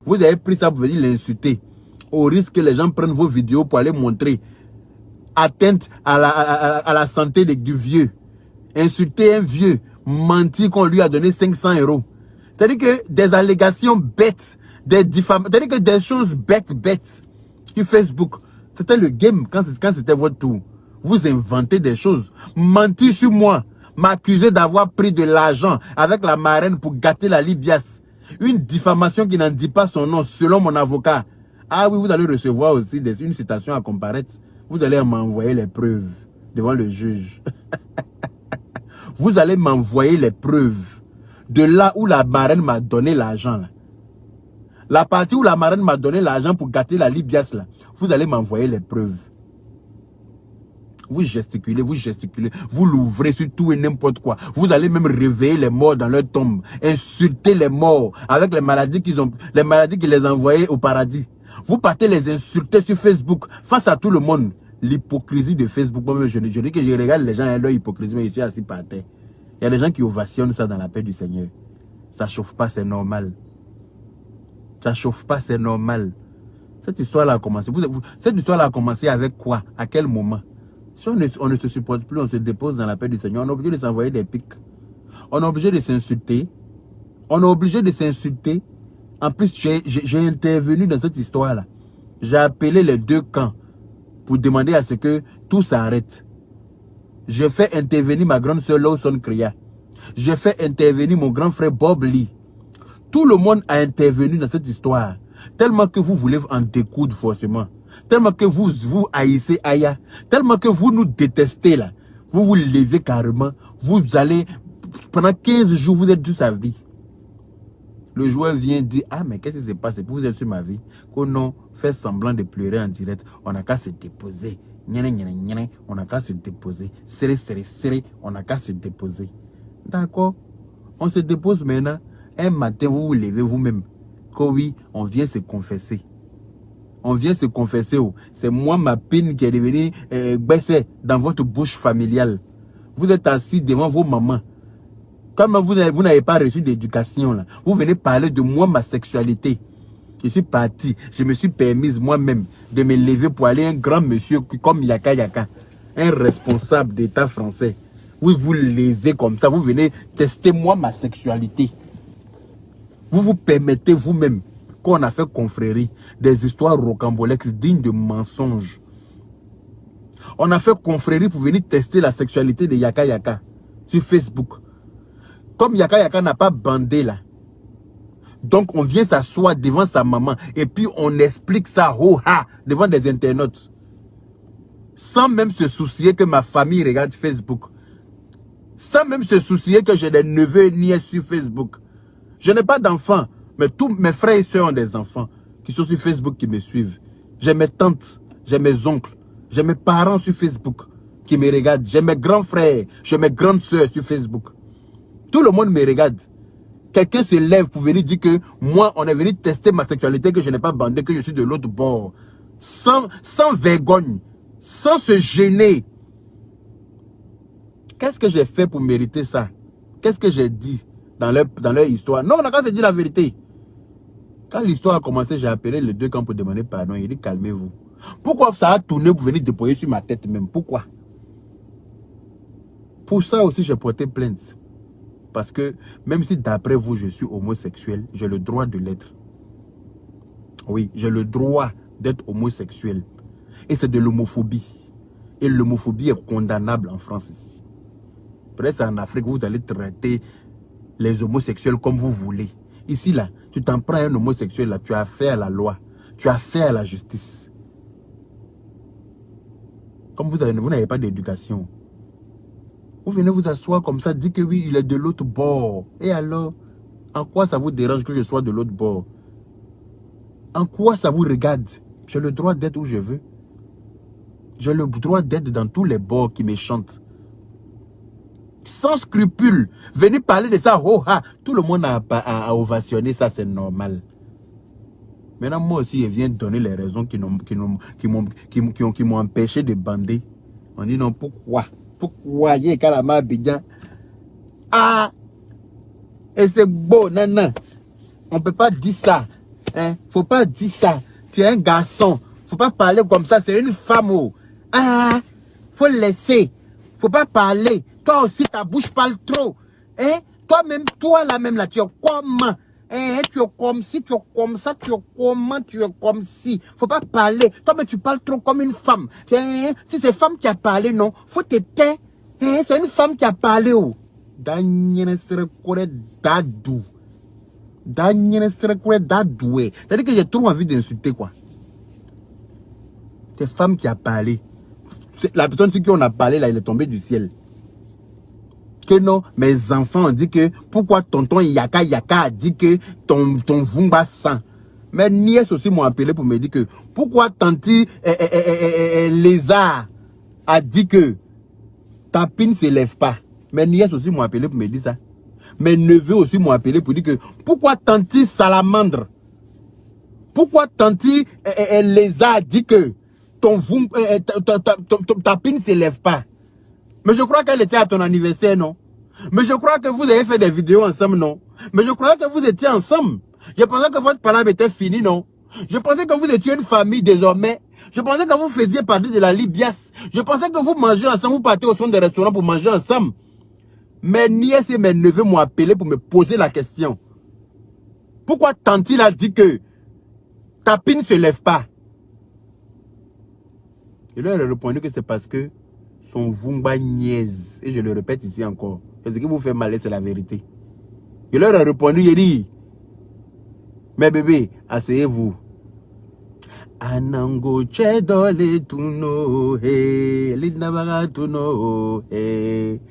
Vous avez pris ça pour venir l'insulter. Au risque que les gens prennent vos vidéos pour aller montrer atteinte à la santé du vieux. Insulter un vieux, mentir qu'on lui a donné 500 €. C'est-à-dire que des allégations bêtes, des diffamations, c'est-à-dire que des choses bêtes sur Facebook. C'était le game quand c'était votre tour. Vous inventez des choses. Mentir sur moi. M'accuser d'avoir pris de l'argent avec la marraine pour gâter la Libias. Une diffamation qui n'en dit pas son nom selon mon avocat. Ah oui, vous allez recevoir aussi une citation à comparaître. Vous allez m'envoyer les preuves devant le juge. Vous allez m'envoyer les preuves de là où la marraine m'a donné l'argent. Là. La partie où la marraine m'a donné l'argent pour gâter la Libias, là, vous allez m'envoyer les preuves. Vous gesticulez, vous l'ouvrez sur tout et n'importe quoi. Vous allez même réveiller les morts dans leur tombe, insulter les morts avec les maladies qu'ils ont, les maladies qui les envoyaient au paradis. Vous partez les insulter sur Facebook face à tout le monde. L'hypocrisie de Facebook, moi je dis que je regarde les gens et leur hypocrisie, mais je suis assis par terre. Il y a des gens qui ovationnent ça dans la paix du Seigneur. Ça chauffe pas, c'est normal. Ça chauffe pas, c'est normal. Cette histoire-là a commencé. Cette histoire-là a commencé avec quoi? À quel moment? Si on ne se supporte plus, on se dépose dans la paix du Seigneur. On est obligé de s'envoyer des pics. On est obligé de s'insulter. On est obligé de s'insulter. En plus, j'ai intervenu dans cette histoire-là. J'ai appelé les deux camps pour demander à ce que tout s'arrête. J'ai fait intervenir ma grande soeur Lawson Kriya. J'ai fait intervenir mon grand frère Bob Lee. Tout le monde a intervenu dans cette histoire. Tellement que vous voulez en découdre forcément. Tellement que vous haïssez Aya. Tellement que vous nous détestez là. Vous vous levez carrément. Vous allez, pendant 15 jours, vous êtes sur sa vie. Le joueur vient dire, ah mais qu'est-ce qui se passe? Vous êtes sur ma vie. Qu'on non, fait semblant de pleurer en direct. On n'a qu'à se déposer. On n'a qu'à se déposer. Serré. On n'a qu'à se déposer. D'accord? On se dépose maintenant. Un matin, vous vous levez vous-même. Que oui, on vient se confesser. On vient se confesser. C'est moi, ma peine qui est devenue baissée dans votre bouche familiale. Vous êtes assis devant vos mamans. Comme vous n'avez pas reçu d'éducation, là, vous venez parler de moi, ma sexualité. Je suis parti. Je me suis permise moi-même de me lever pour aller un grand monsieur comme Yaka Yaka. Un responsable d'État français. Vous vous levez comme ça. Vous venez tester moi, ma sexualité. Vous vous permettez vous-même qu'on a fait confrérie des histoires rocambolesques dignes de mensonges. On a fait confrérie pour venir tester la sexualité de Yaka Yaka sur Facebook. Comme Yaka Yaka n'a pas bandé là. Donc on vient s'asseoir devant sa maman et puis on explique ça devant des internautes. Sans même se soucier que ma famille regarde Facebook. Sans même se soucier que j'ai des neveux et nièces sur Facebook. Je n'ai pas d'enfants, mais tous mes frères et sœurs ont des enfants qui sont sur Facebook, qui me suivent. J'ai mes tantes, j'ai mes oncles, j'ai mes parents sur Facebook qui me regardent. J'ai mes grands frères, j'ai mes grandes sœurs sur Facebook. Tout le monde me regarde. Quelqu'un se lève pour venir dire que moi, on est venu tester ma sexualité, que je n'ai pas bandé, que je suis de l'autre bord. Sans vergogne, sans se gêner. Qu'est-ce que j'ai fait pour mériter ça? Qu'est-ce que j'ai dit dans leur histoire? Non, on n'a qu'à se dire la vérité. Quand l'histoire a commencé, j'ai appelé les deux camps pour demander pardon. Il dit calmez-vous. Pourquoi ça a tourné pour venir déposer sur ma tête même? Pourquoi? Pour ça aussi, j'ai porté plainte. Parce que même si d'après vous, je suis homosexuel, j'ai le droit de l'être. Oui, j'ai le droit d'être homosexuel. Et c'est de l'homophobie. Et l'homophobie est condamnable en France ici. Peut-être en Afrique, vous allez traiter les homosexuels comme vous voulez. Ici, là, tu t'en prends un homosexuel, là, tu as affaire à la loi. Tu as affaire à la justice. Comme vous n'avez pas d'éducation. Vous venez vous asseoir comme ça, dites que oui, il est de l'autre bord. Et alors, en quoi ça vous dérange que je sois de l'autre bord? En quoi ça vous regarde? J'ai le droit d'être où je veux. J'ai le droit d'être dans tous les bords qui me chantent. Sans scrupule. Venez parler de ça. Tout le monde a ovationné ça, c'est normal. Maintenant, moi aussi, je viens donner les raisons qui m'ont empêché de bander. On dit non, pourquoi? Pourquoi? Il y a Kalama Abidjan. Ah! Et c'est beau, non. On ne peut pas dire ça. Hein? Faut pas dire ça. Tu es un garçon. Faut pas parler comme ça. C'est une femme. Oh. Ah, faut laisser. Faut pas parler. Toi aussi, ta bouche parle trop. Hein? Toi-même, toi là-même, là, tu es comment? Hein? Tu es comme si, tu es comme ça, tu es comment, tu es comme si. Faut pas parler. Toi-même, tu parles trop comme une femme. Hein? Si c'est femme qui a parlé, non. Faut te taire. Hein? C'est une femme qui a parlé. Oh. Dadou. C'est-à-dire que j'ai trop envie d'insulter, quoi. C'est femme qui a parlé. La personne sur qui on a parlé, là, il est tombé du ciel. Que non, mes enfants ont dit que pourquoi tonton Yaka a dit que ton Vumba sent. Mes nièces aussi m'ont appelé pour me dire que pourquoi tanti Lézard a dit que ta pine ne se lève pas. Mes nièces aussi m'ont appelé pour me dire ça. Mes neveux aussi m'ont appelé pour dire que pourquoi tanti Salamandre, pourquoi tanti Lézard dit que ta pine ne se lève pas. Mais je crois qu'elle était à ton anniversaire, non? Mais je crois que vous avez fait des vidéos ensemble, non? Mais je croyais que vous étiez ensemble. Je pensais que votre palabre était fini, non? Je pensais que vous étiez une famille désormais. Je pensais que vous faisiez partie de la Libias. Je pensais que vous mangez ensemble, vous partez au sein des restaurants pour manger ensemble. Mes nièces et mes neveux m'ont appelé pour me poser la question. Pourquoi Tanti a dit que ta pine ne se lève pas? Et là, elle a répondu que c'est parce que son Vumba niaise. Et je le répète ici encore. Ce qui vous fait mal, c'est la vérité. Et là, elle a répondu, il dit, mais bébé, asseyez-vous. Anango chedole tuno he, lidnabara tuno he.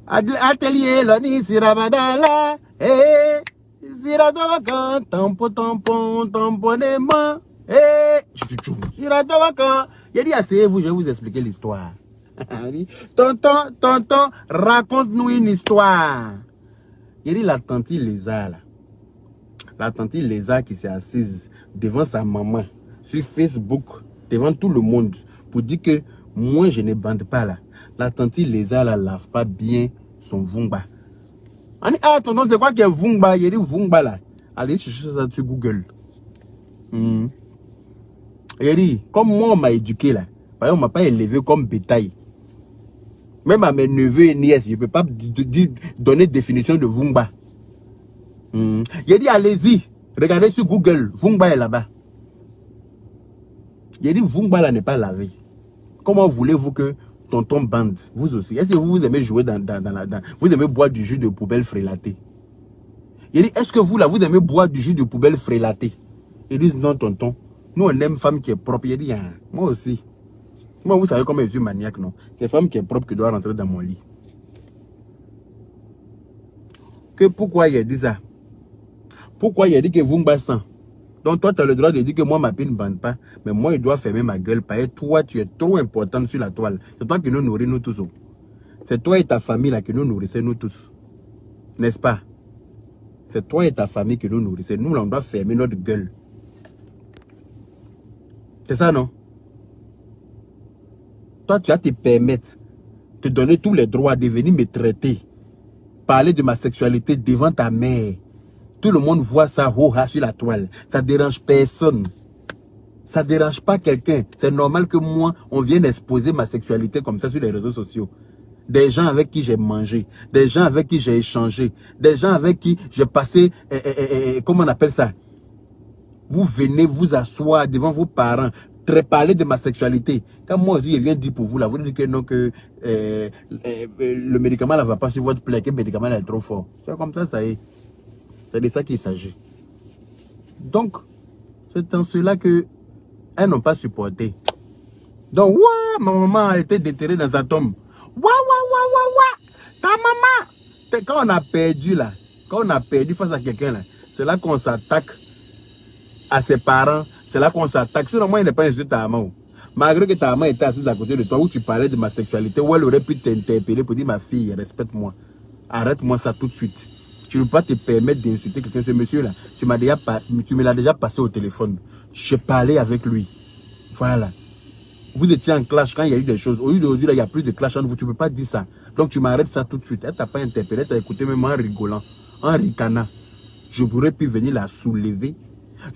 Atelier loni sirabadala he, siradovakan tampon tamponnement he, siradovakan. Il dit, asseyez-vous, je vais vous expliquer l'histoire. Tonton, raconte-nous une histoire. Il dit, la tante Lézard, là. La tante Lézard qui s'est assise devant sa maman, sur Facebook, devant tout le monde, pour dire que moi, je ne bande pas là. La tante Lézard, là, lave pas bien son Vumba. On dit, ah, tonton, c'est quoi qu'il y a Vumba? Il dit, Vumba, là. Allez chercher ça sur Google. Il dit, comme moi, on m'a éduqué, là. Par exemple, on ne m'a pas élevé comme bétail. Même à mes neveux et nièces, je ne peux pas donner définition de Vumba. Il dit, allez-y, regardez sur Google, Vumba est là-bas. Il dit, Vumba là n'est pas lavé. Comment voulez-vous que tonton bande, vous aussi? Est-ce que vous aimez jouer vous aimez boire du jus de poubelle frélaté? Il dit, est-ce que vous là, vous aimez boire du jus de poubelle frélaté? Ils disent, non tonton, nous on aime femme qui est propre. Il dit, ah, moi aussi. Moi, vous savez comment je suis maniaque, non? C'est femme qui est propre qui doit rentrer dans mon lit. Que pourquoi il a dit ça? Pourquoi il a dit que Vumba sent? Donc toi, tu as le droit de dire que moi, ma pine ne bande pas. Mais moi, il doit fermer ma gueule. Parce que toi, tu es trop importante sur la toile. C'est toi qui nous nourris, nous tous. C'est toi et ta famille là qui nous nourrissez, nous tous. N'est-ce pas? C'est toi et ta famille qui nous nourrissez. Nous, là, on doit fermer notre gueule. C'est ça, non? Toi, tu vas te permettre de donner tous les droits de venir me traiter. Parler de ma sexualité devant ta mère. Tout le monde voit ça sur la toile. Ça ne dérange personne. Ça ne dérange pas quelqu'un. C'est normal que moi, on vienne exposer ma sexualité comme ça sur les réseaux sociaux. Des gens avec qui j'ai mangé. Des gens avec qui j'ai échangé. Des gens avec qui j'ai passé... comment on appelle ça? Vous venez vous asseoir devant vos parents. Parler de ma sexualité. Quand moi aussi, je viens dire pour vous, là, vous dites que non, que le médicament ne va pas sur votre plaie, que le médicament est trop fort. C'est comme ça, ça y est. C'est de ça qu'il s'agit. Donc, c'est en cela que elles n'ont pas supporté. Donc, ouah, ma maman a été déterrée dans sa tombe. Ouah. Ta maman. Quand on a perdu, là, quand on a perdu face à quelqu'un, là, c'est là qu'on s'attaque à ses parents. C'est là qu'on s'attaque. Sinon, moi, il n'est pas insulté ta maman. Malgré que ta maman était assise à côté de toi, où tu parlais de ma sexualité, où elle aurait pu t'interpeller pour dire, ma fille, respecte-moi. Arrête-moi ça tout de suite. Tu ne peux pas te permettre d'insulter quelqu'un. Ce monsieur-là, tu me l'as déjà passé au téléphone. Je parlais avec lui. Voilà. Vous étiez en clash quand il y a eu des choses. Aujourd'hui, il n'y a plus de clash entre vous. Tu ne peux pas dire ça. Donc, tu m'arrêtes ça tout de suite. Elle ne t'a pas interpellé. Elle t'a écouté même en rigolant, en ricanant. Je pourrais pu venir la soulever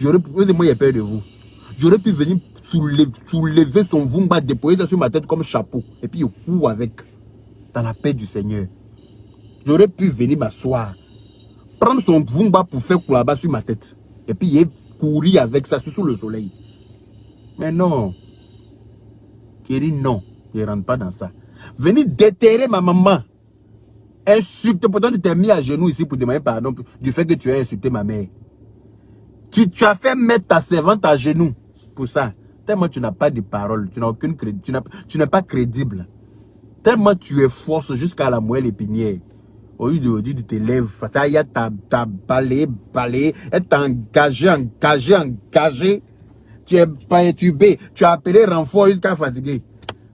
Moi, j'ai peur de vous. J'aurais pu venir soulever son vumba, déposer ça sur ma tête comme chapeau. Et puis, je cours avec. Dans la paix du Seigneur. J'aurais pu venir m'asseoir. Prendre son vumba pour faire là-bas sur ma tête. Et puis, il courir avec ça sous le soleil. Mais non. Il dit non. Je ne rentre pas dans ça. Venir déterrer ma maman. Insulter. Pourtant, tu t'es mis à genoux ici pour demander pardon du fait que tu as insulté ma mère. Tu as fait mettre ta servante à genoux pour ça. Tellement tu n'as pas de parole. Tu n'as aucune crédit. Tu n'es pas crédible. Tellement tu es force jusqu'à la moelle épinière. Au lieu de te lèves, ça y a ta balé, être engagé. Tu es perturbé. Tu as appelé renfort jusqu'à fatigué.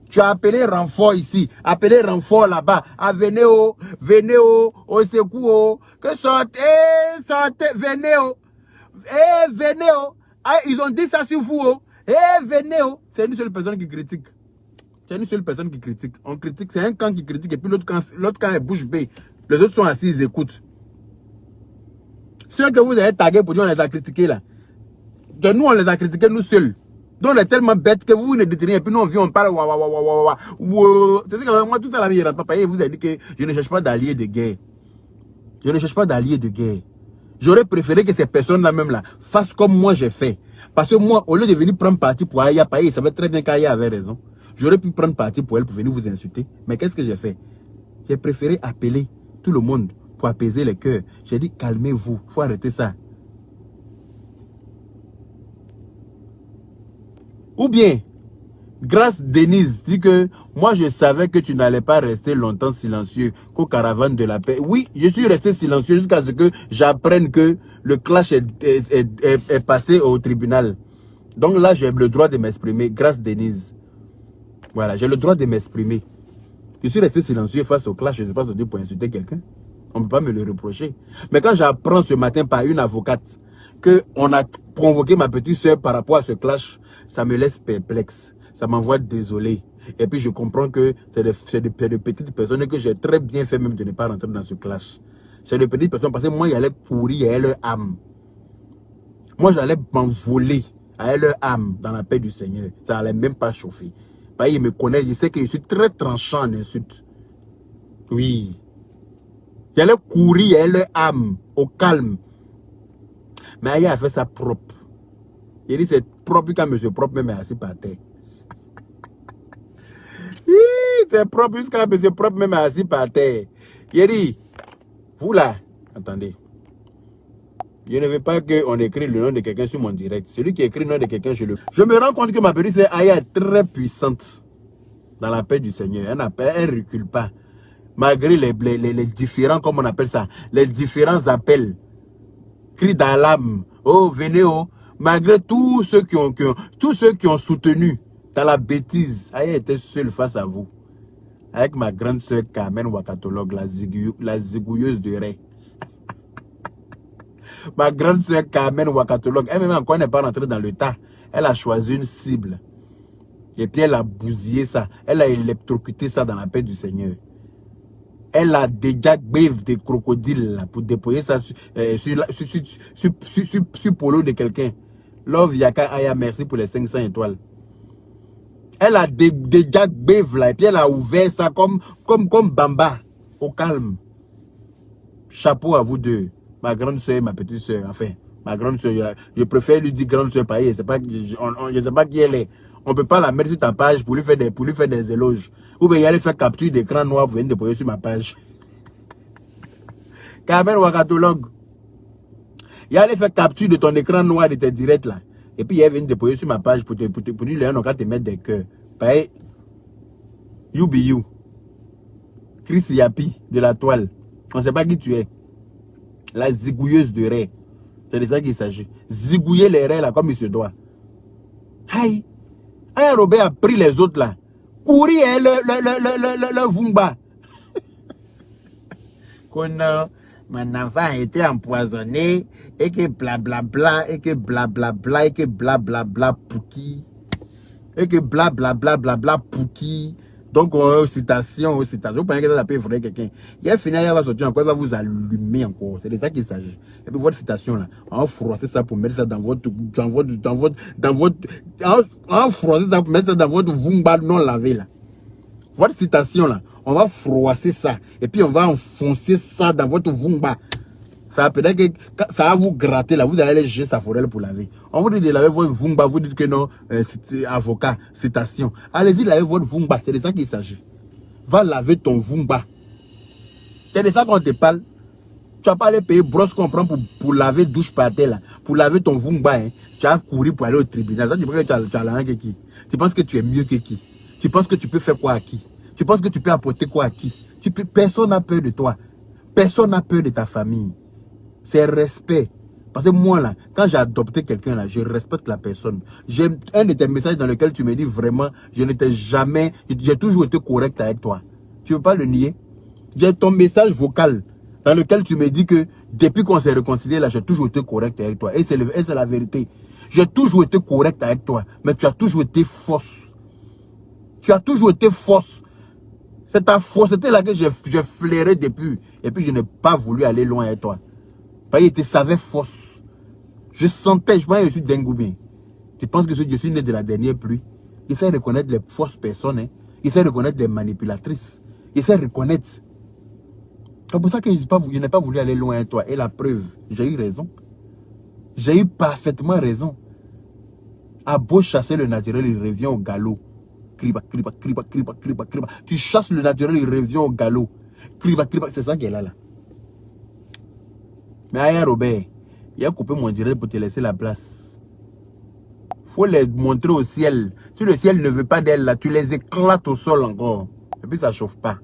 Tu as appelé renfort ici, appelé renfort là-bas. Ah, venez au secours. Que sortez, venez venez Ah, ils ont dit ça sur vous. Venez C'est une seule personne qui critique. C'est une seule personne qui critique. On critique, c'est un camp qui critique et puis l'autre camp est bouche bée. Les autres sont assis, ils écoutent. Ceux que vous avez tagués pour dire on les a critiqués là. De nous, on les a critiqués nous seuls. Donc on est tellement bêtes que vous ne détenez et puis nous on vient, on parle. C'est que moi tout ça la vie, papa, vous avez dit que je ne cherche pas d'alliés de guerre. Je ne cherche pas d'alliés de guerre. J'aurais préféré que ces personnes-là même là fassent comme moi j'ai fait. Parce que moi, au lieu de venir prendre parti pour Aya, il savait très bien qu'Aya avait raison. J'aurais pu prendre parti pour elle pour venir vous insulter. Mais qu'est-ce que j'ai fait? J'ai préféré appeler tout le monde pour apaiser les cœurs. J'ai dit, calmez-vous, il faut arrêter ça. Ou bien, Grâce Denise dit que moi je savais que tu n'allais pas rester longtemps silencieux qu'au caravane de la paix. Oui, je suis resté silencieux jusqu'à ce que j'apprenne que le clash est passé au tribunal. Donc là, j'ai le droit de m'exprimer. Grâce Denise. Voilà, j'ai le droit de m'exprimer. Je suis resté silencieux face au clash, je ne sais pas si pour insulter quelqu'un. On ne peut pas me le reprocher. Mais quand j'apprends ce matin par une avocate qu'on a convoqué ma petite soeur par rapport à ce clash, ça me laisse perplexe. Ça m'envoie désolé. Et puis je comprends que c'est de petites personnes que j'ai très bien fait même de ne pas rentrer dans ce clash. C'est de petites personnes parce que moi, j'allais pourrir à leur âme. Moi, j'allais m'envoler à leur âme dans la paix du Seigneur. Ça n'allait même pas chauffer. Parce qu'il me connaît, je sais que je suis très tranchant en insulte. Oui. J'allais courir à leur âme, au calme. Mais Aya a fait ça propre. Il dit c'est propre quand monsieur propre même est assis par terre. C'est propre jusqu'à monsieur propre même est assis par terre. Il dit, vous là, attendez. Je ne veux pas qu'on écrit le nom de quelqu'un sur mon direct. Celui qui écrit le nom de quelqu'un, je me rends compte que ma petite sœur Aya est très puissante dans la paix du Seigneur. Elle ne recule pas. Malgré les différents, comme on appelle ça, les différents appels, cris d'alarme, oh venez oh, malgré tous ceux qui ont soutenu dans la bêtise, Aya était seule face à vous. Avec ma grande sœur Carmen Wakatologue, la zigouilleuse de Ray. Ma grande sœur Carmen Wakatologue, elle-même encore n'est pas rentrée dans le tas. Elle a choisi une cible. Et puis elle a bousillé ça. Elle a électrocuté ça dans la paix du Seigneur. Elle a déjà bave des crocodiles là, pour déployer ça sur polo de quelqu'un. Love Yaka Aya, merci pour les 500 étoiles. Elle a déjà bave là, et puis elle a ouvert ça comme Bamba, au calme. Chapeau à vous deux. Ma grande soeur et ma petite soeur, enfin, ma grande soeur, je préfère lui dire grande soeur pareil, je ne sais pas qui elle est. On ne peut pas la mettre sur ta page pour lui faire des éloges. Ou bien il allait faire capture d'écran noir pour venir déposer sur ma page. Carmen Wakatologue. Il allait faire capture de ton écran noir de tes directs là. Et puis il vient déposer sur ma page pour dire on va te mettre des cœurs. Pareil. You be you. Chris Yapi de la toile. On ne sait pas qui tu es. La zigouilleuse de Ray. C'est de ça qu'il s'agit. Zigouiller les raies là comme il se doit. Aïe. Un Robert a pris les autres là. Courir le Vumba. Mon enfant a été empoisonné et que blablabla, et que blablabla, et que blablabla pouki. Et que blablabla, pouki. Donc, citation. Vous pensez que ça peut effrayer quelqu'un. Il y a fini, il va sortir encore, il va vous allumer encore. C'est de ça qu'il s'agit. Et puis, votre citation là, on froisser ça pour mettre ça dans votre, on froisser ça pour mettre ça dans votre vumba non lavé là. Votre citation là, on va froisser ça. Et puis, on va enfoncer ça dans votre vumba. Ça peut être que ça va vous gratter là, vous allez aller jeter sa forêt pour laver. On vous dit de laver votre vumba, vous dites que non, c'est avocat, citation. Allez-y laver votre vumba, c'est de ça qu'il s'agit. Va laver ton vumba. C'est de ça qu'on te parle. Tu vas pas aller payer brosse qu'on prend pour laver douche par terre là, pour laver ton vumba. Hein. Tu vas courir pour aller au tribunal. Ça, tu penses que tu as la que qui? Tu penses que tu es mieux que qui? Tu penses que tu peux faire quoi à qui? Tu penses que tu peux apporter quoi à qui? Personne n'a peur de toi. Personne n'a peur de ta famille. C'est respect. Parce que moi, là, quand j'ai adopté quelqu'un, là, je respecte la personne. J'ai un de tes messages dans lequel tu me dis vraiment, je n'étais jamais, j'ai toujours été correct avec toi. Tu ne veux pas le nier? J'ai ton message vocal dans lequel tu me dis que depuis qu'on s'est réconcilié, là, j'ai toujours été correct avec toi. Et c'est la vérité. J'ai toujours été correct avec toi, mais tu as toujours été fausse. Tu as toujours été fausse. C'est ta fausseté là que j'ai flairé depuis. Et puis, je n'ai pas voulu aller loin avec toi. Parce qu'il te savait fausse. Je sentais, je pense que je suis dingue ou bien. Tu penses que je suis né de la dernière pluie? Il sait reconnaître les fausses personnes. Hein? Il sait reconnaître les manipulatrices. Il sait reconnaître. C'est pour ça que je n'ai pas voulu aller loin avec toi. Et la preuve, j'ai eu raison. J'ai eu parfaitement raison. À beau chasser le naturel, il revient au galop. Criba, criba, criba, criba, criba, criba. Tu chasses le naturel, il revient au galop. Criba, criba, c'est ça qui est là. Mais ailleurs, Robert, il a coupé mon direct pour te laisser la place. Faut les montrer au ciel. Si le ciel ne veut pas d'elle, là, tu les éclates au sol encore. Et puis ça chauffe pas.